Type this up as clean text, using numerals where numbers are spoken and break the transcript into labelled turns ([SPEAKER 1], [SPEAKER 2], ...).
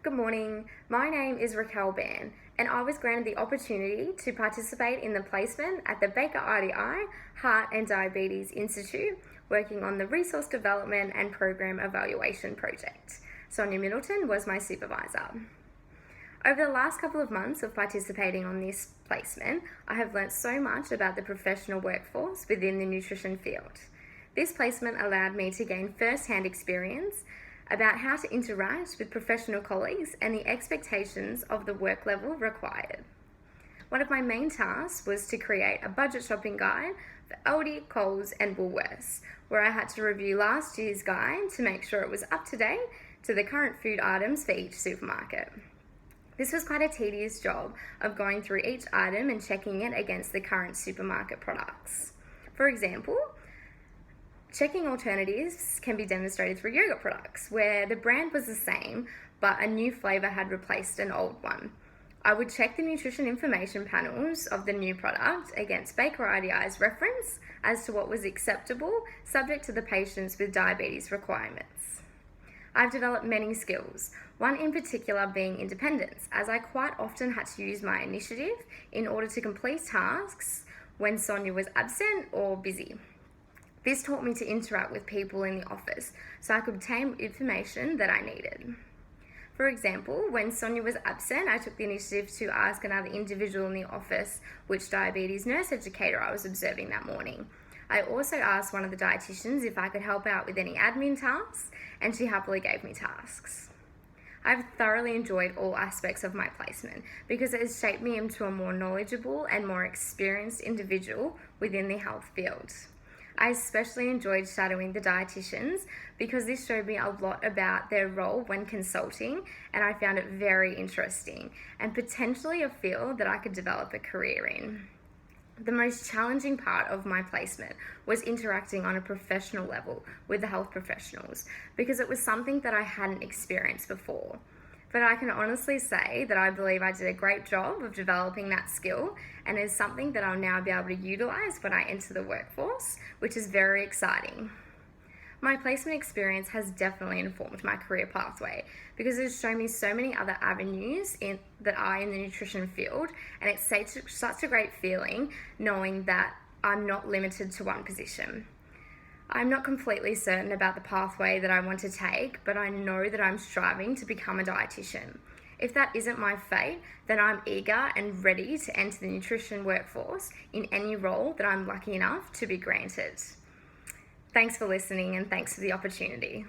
[SPEAKER 1] Good morning, my name is Raquel Ban and I was granted the opportunity to participate in the placement at the Baker RDI Heart and Diabetes Institute working on the Resource Development and Program Evaluation Project. Sonia Middleton was my supervisor. Over the last couple of months of participating on this placement, I have learnt so much about the professional workforce within the nutrition field. This placement allowed me to gain first-hand experience about how to interact with professional colleagues and the expectations of the work level required. One of my main tasks was to create a budget shopping guide for Aldi, Coles and Woolworths, where I had to review last year's guide to make sure it was up to date to the current food items for each supermarket. This was quite a tedious job of going through each item and checking it against the current supermarket products. For example, checking alternatives can be demonstrated through yogurt products, where the brand was the same, but a new flavour had replaced an old one. I would check the nutrition information panels of the new product against Baker RDI's reference as to what was acceptable, subject to the patients with diabetes requirements. I've developed many skills, one in particular being independence, as I quite often had to use my initiative in order to complete tasks when Sonia was absent or busy. This taught me to interact with people in the office so I could obtain information that I needed. For example, when Sonia was absent, I took the initiative to ask another individual in the office which diabetes nurse educator I was observing that morning. I also asked one of the dietitians if I could help out with any admin tasks, and she happily gave me tasks. I've thoroughly enjoyed all aspects of my placement because it has shaped me into a more knowledgeable and more experienced individual within the health field. I especially enjoyed shadowing the dietitians because this showed me a lot about their role when consulting, and I found it very interesting and potentially a field that I could develop a career in. The most challenging part of my placement was interacting on a professional level with the health professionals because it was something that I hadn't experienced before. But I can honestly say that I believe I did a great job of developing that skill, and is something that I'll now be able to utilise when I enter the workforce, which is very exciting. My placement experience has definitely informed my career pathway because it has shown me so many other avenues that are in the nutrition field, and it's such a great feeling knowing that I'm not limited to one position. I'm not completely certain about the pathway that I want to take, but I know that I'm striving to become a dietitian. If that isn't my fate, then I'm eager and ready to enter the nutrition workforce in any role that I'm lucky enough to be granted. Thanks for listening and thanks for the opportunity.